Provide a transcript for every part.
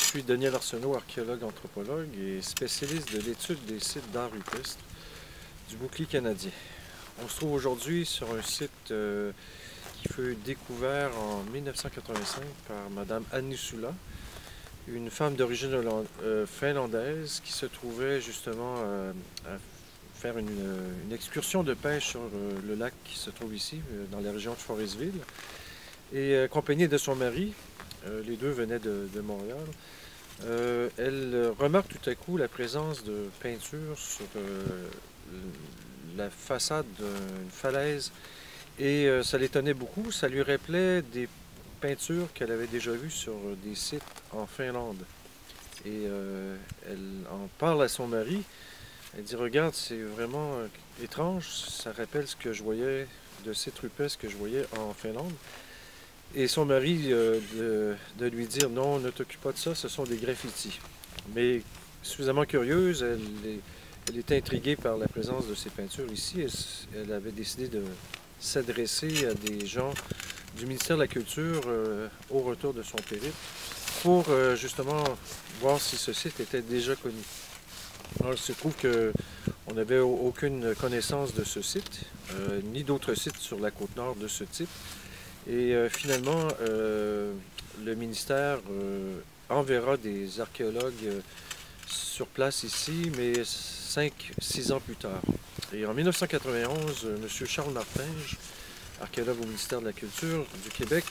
suis Daniel Arsenault, archéologue anthropologue et spécialiste de l'étude des sites d'art rupestre du bouclier canadien. On se trouve aujourd'hui sur un site qui fut découvert en 1985 par Madame Anni Sula, une femme d'origine finlandaise qui se trouvait justement à faire une excursion de pêche sur le lac qui se trouve ici, dans la région de Forestville, et accompagnée de son mari. Les deux venaient de Montréal. Elle remarque tout à coup la présence de peintures sur la façade d'une falaise et ça l'étonnait beaucoup. Ça lui rappelait des peintures qu'elle avait déjà vues sur des sites en Finlande. Et elle en parle à son mari. Elle dit: regarde, c'est vraiment étrange, ça rappelle ce que je voyais de sites rupestres que je voyais en Finlande. Et son mari de lui dire: non, ne t'occupe pas de ça, ce sont des graffitis. Mais suffisamment curieuse, elle était intriguée par la présence de ces peintures ici. Elle avait décidé de s'adresser à des gens du ministère de la Culture au retour de son périple pour justement voir si ce site était déjà connu. Alors, il se trouve qu'on n'avait aucune connaissance de ce site, ni d'autres sites sur la côte nord de ce type. Et finalement, le ministère enverra des archéologues sur place ici, mais 5-6 ans plus tard. Et en 1991, M. Charles Martinge, archéologue au ministère de la Culture du Québec,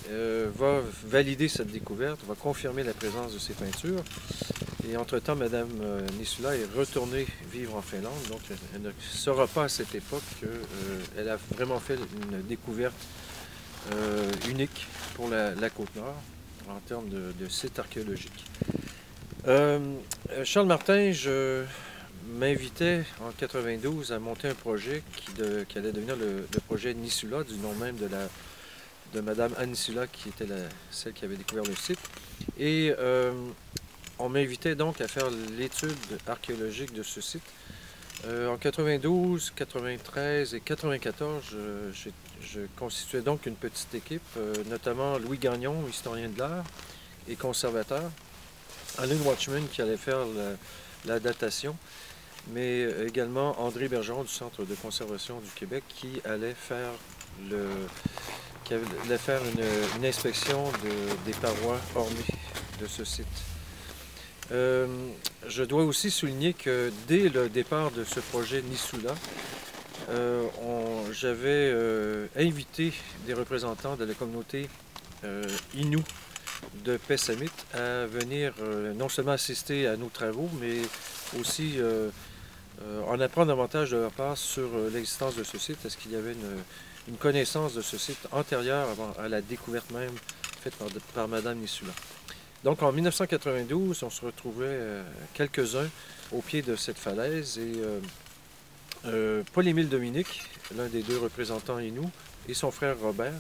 va valider cette découverte, va confirmer la présence de ces peintures. Et entre-temps, Mme Nisula est retournée vivre en Finlande, donc elle ne saura pas à cette époque qu'elle a vraiment fait une découverte unique pour la Côte-Nord en termes de site archéologique. Charles Martinge m'invitait en 92 à monter un projet qui allait devenir le projet Nisula, du nom même de Mme Anni Sula, qui était celle qui avait découvert le site. Et on m'invitait donc à faire l'étude archéologique de ce site. En 92, 93 et 94, je constituais donc une petite équipe, notamment Louis Gagnon, historien de l'art et conservateur, Alain Watchman qui allait faire la datation, mais également André Bergeron du Centre de conservation du Québec qui allait faire une inspection des parois ornées de ce site. Je dois aussi souligner que dès le départ de ce projet Nisula, j'avais invité des représentants de la communauté Innu de Pessamit à venir non seulement assister à nos travaux, mais aussi en apprendre davantage de leur part sur l'existence de ce site. Est-ce qu'il y avait une connaissance de ce site antérieure à la découverte même faite par Mme Nisula. Donc en 1992, on se retrouvait quelques-uns au pied de cette falaise et Paul-Émile Dominique, l'un des deux représentants Innu, et son frère Robert,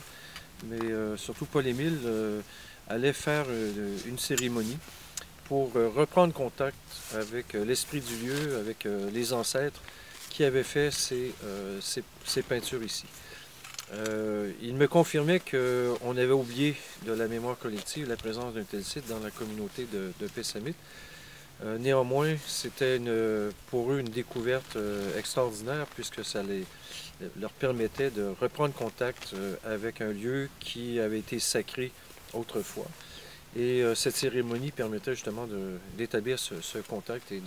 mais surtout Paul-Émile, allait faire une cérémonie pour reprendre contact avec l'esprit du lieu, avec les ancêtres qui avaient fait ces peintures ici. Il me confirmait qu'on avait oublié de la mémoire collective la présence d'un tel site dans la communauté de Pessamit. Néanmoins, c'était pour eux une découverte extraordinaire puisque ça leur permettait de reprendre contact avec un lieu qui avait été sacré autrefois. Et cette cérémonie permettait justement d'établir ce contact et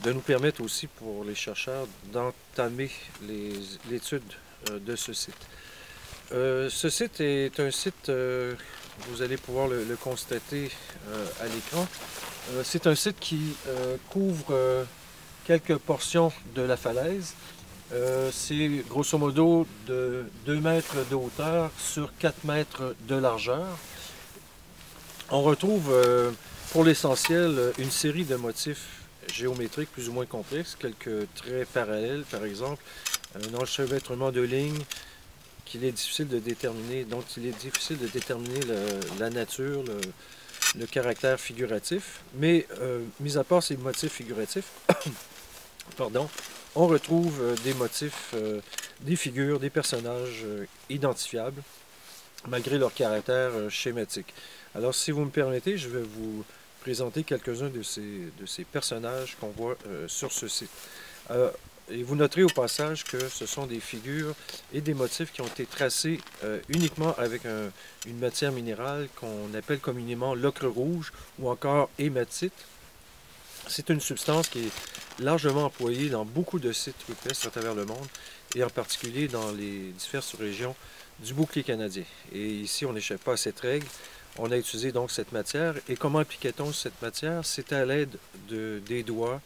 de nous permettre aussi pour les chercheurs d'entamer l'étude de ce site. Ce site est un site, vous allez pouvoir le constater à l'écran, c'est un site qui couvre quelques portions de la falaise. C'est grosso modo de 2 mètres de hauteur sur 4 mètres de largeur. On retrouve pour l'essentiel une série de motifs géométriques plus ou moins complexes, quelques traits parallèles par exemple, un enchevêtrement de lignes dont il est difficile de déterminer la nature, le caractère figuratif. Mais mis à part ces motifs figuratifs, pardon, on retrouve des motifs, des figures, des personnages identifiables malgré leur caractère schématique. Alors si vous me permettez, je vais vous présenter quelques-uns de ces personnages qu'on voit sur ce site. Et vous noterez au passage que ce sont des figures et des motifs qui ont été tracés uniquement avec une matière minérale qu'on appelle communément l'ocre rouge ou encore hématite. C'est une substance qui est largement employée dans beaucoup de sites rupestres à travers le monde et en particulier dans les diverses régions du bouclier canadien. Et ici, on n'échappe pas à cette règle. On a utilisé donc cette matière. Et comment appliquait-on cette matière? C'était à l'aide des doigts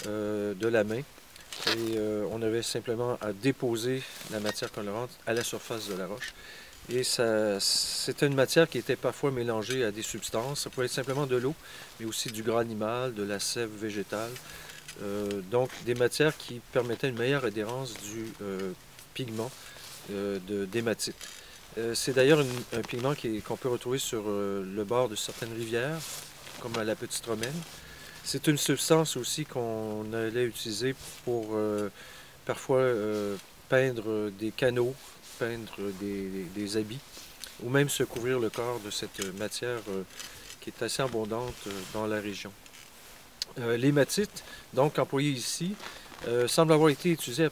de la main. Et on avait simplement à déposer la matière colorante à la surface de la roche. Et c'était une matière qui était parfois mélangée à des substances. Ça pouvait être simplement de l'eau, mais aussi du gras animal, de la sève végétale. Donc des matières qui permettaient une meilleure adhérence du pigment d'hématite. C'est d'ailleurs un pigment qu'on peut retrouver sur le bord de certaines rivières, comme à la Petite Romaine. C'est une substance aussi qu'on allait utiliser pour parfois peindre des canaux, peindre des habits, ou même se couvrir le corps de cette matière qui est assez abondante dans la région. L'hématite, donc employée ici, semble avoir été utilisée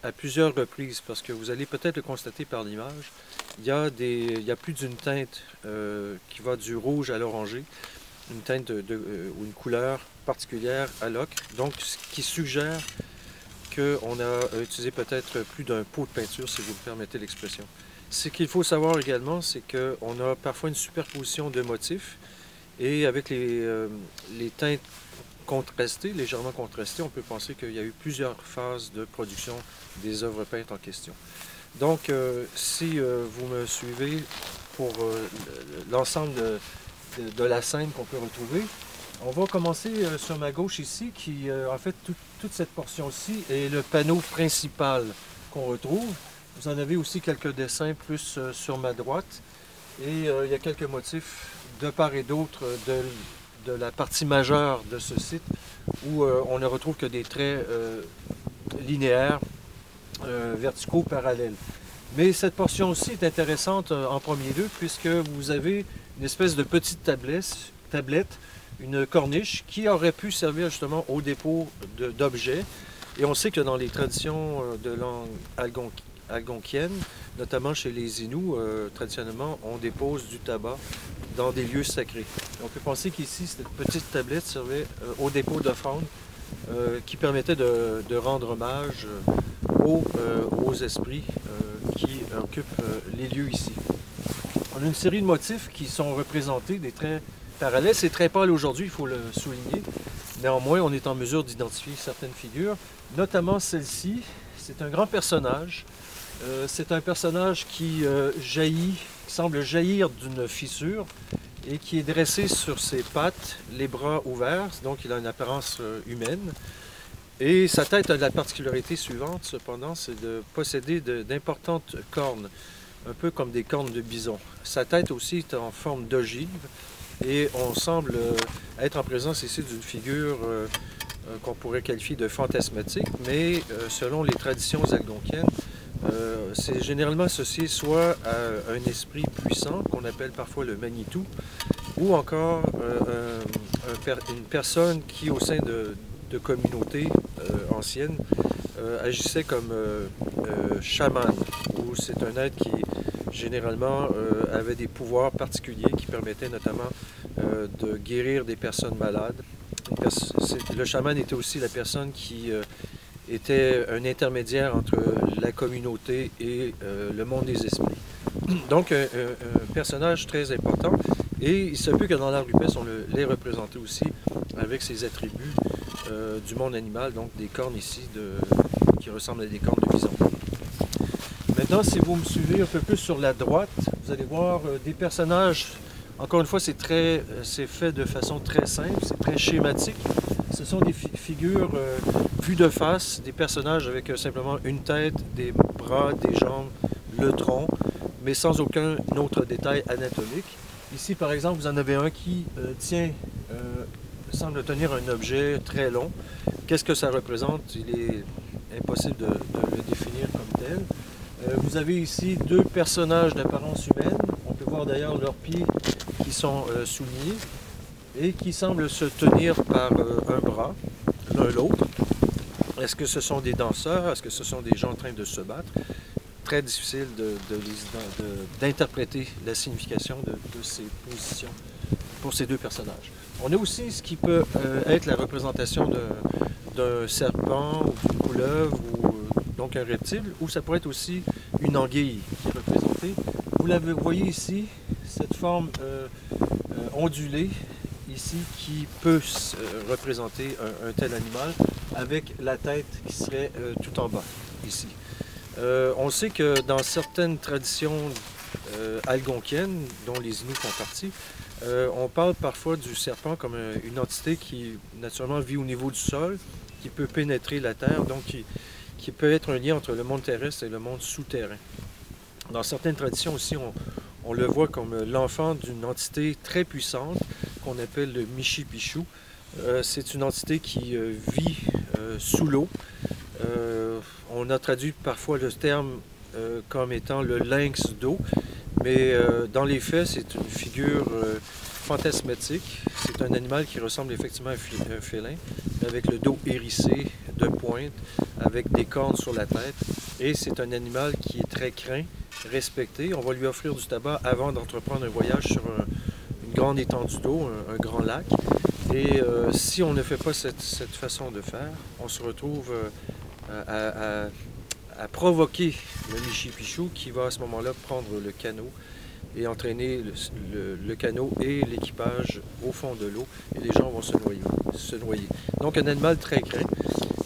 à plusieurs reprises, parce que vous allez peut-être le constater par l'image. Il y a plus d'une teinte qui va du rouge à l'orangé, une teinte ou une couleur particulière à l'ocre, donc ce qui suggère qu'on a utilisé peut-être plus d'un pot de peinture, si vous me permettez l'expression. Ce qu'il faut savoir également, c'est qu'on a parfois une superposition de motifs, et avec les teintes contrastées, légèrement contrastées, on peut penser qu'il y a eu plusieurs phases de production des œuvres peintes en question. Donc, si vous me suivez pour l'ensemble de la scène qu'on peut retrouver, on va commencer sur ma gauche ici, qui en fait toute cette portion-ci est le panneau principal qu'on retrouve. Vous en avez aussi quelques dessins plus sur ma droite, et il y a quelques motifs de part et d'autre de la partie majeure de ce site, où on ne retrouve que des traits linéaires, verticaux, parallèles. Mais cette portion aussi est intéressante en premier lieu, puisque vous avez une espèce de petite tablette, une corniche, qui aurait pu servir justement au dépôt d'objets. Et on sait que dans les traditions de langue algonquienne, notamment chez les Inuits, traditionnellement, on dépose du tabac dans des lieux sacrés. On peut penser qu'ici, cette petite tablette servait au dépôt d'offrandes qui permettait de rendre hommage aux esprits qui occupent les lieux ici. On a une série de motifs qui sont représentés, des traits parallèles. C'est très pâle aujourd'hui, il faut le souligner. Néanmoins, on est en mesure d'identifier certaines figures, notamment celle-ci. C'est un grand personnage. C'est un personnage qui semble jaillir d'une fissure et qui est dressé sur ses pattes, les bras ouverts, donc il a une apparence humaine. Et sa tête a la particularité suivante, cependant, c'est de posséder d'importantes cornes, un peu comme des cornes de bison. Sa tête aussi est en forme d'ogive, et on semble être en présence ici d'une figure qu'on pourrait qualifier de fantasmatique, mais selon les traditions algonquiennes, c'est généralement associé soit à un esprit puissant, qu'on appelle parfois le Manitou, ou encore une personne qui, au sein de communautés anciennes, agissait comme chaman, ou c'est un être qui généralement avait des pouvoirs particuliers qui permettaient notamment de guérir des personnes malades. Le chaman était aussi la personne qui était un intermédiaire entre la communauté et le monde des esprits. Donc un personnage très important, et il se peut que dans l'art rupestre on l'ait représenté aussi avec ses attributs du monde animal, donc des cornes ici qui ressemblent à des cornes de bison. Maintenant, si vous me suivez un peu plus sur la droite, vous allez voir des personnages. Encore une fois, c'est fait de façon très simple, c'est très schématique. Ce sont des figures vues de face, des personnages avec simplement une tête, des bras, des jambes, le tronc, mais sans aucun autre détail anatomique. Ici, par exemple, vous en avez un qui semble tenir un objet très long. Qu'est-ce que ça représente? Il est impossible de le définir comme tel. Vous avez ici deux personnages d'apparence humaine. On peut voir d'ailleurs leurs pieds qui sont soulignés. et qui semblent se tenir par un bras, l'un l'autre. Est-ce que ce sont des danseurs? Est-ce que ce sont des gens en train de se battre? Très difficile d'interpréter la signification de ces positions pour ces deux personnages. On a aussi ce qui peut être la représentation d'un serpent ou d'une couleuvre, ou donc un reptile, ou ça pourrait être aussi une anguille qui est représentée. Vous voyez ici, cette forme ondulée, ici, qui peut représenter un tel animal, avec la tête qui serait tout en bas, ici. On sait que dans certaines traditions algonquiennes, dont les Inuits font partie, on parle parfois du serpent comme une entité qui, naturellement, vit au niveau du sol, qui peut pénétrer la terre, donc qui peut être un lien entre le monde terrestre et le monde souterrain. Dans certaines traditions aussi, on le voit comme l'enfant d'une entité très puissante qu'on appelle le Michi-Pichou. C'est une entité qui vit sous l'eau. On a traduit parfois le terme comme étant le lynx d'eau, mais dans les faits, c'est une figure fantasmatique. C'est un animal qui ressemble effectivement à un félin, avec le dos hérissé de pointe, avec des cornes sur la tête. Et c'est un animal qui est très craint, respecté. On va lui offrir du tabac avant d'entreprendre un voyage sur une grande étendue d'eau, un grand lac. Et si on ne fait pas cette façon de faire, on se retrouve à provoquer le Michi-Pichou qui va à ce moment-là prendre le canot et entraîner le canot et l'équipage au fond de l'eau, et les gens vont se noyer. Donc un animal très craint,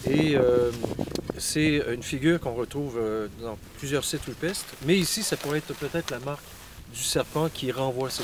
et c'est une figure qu'on retrouve dans plusieurs sites rupestres, mais ici ça pourrait être peut-être la marque du serpent qui renvoie cette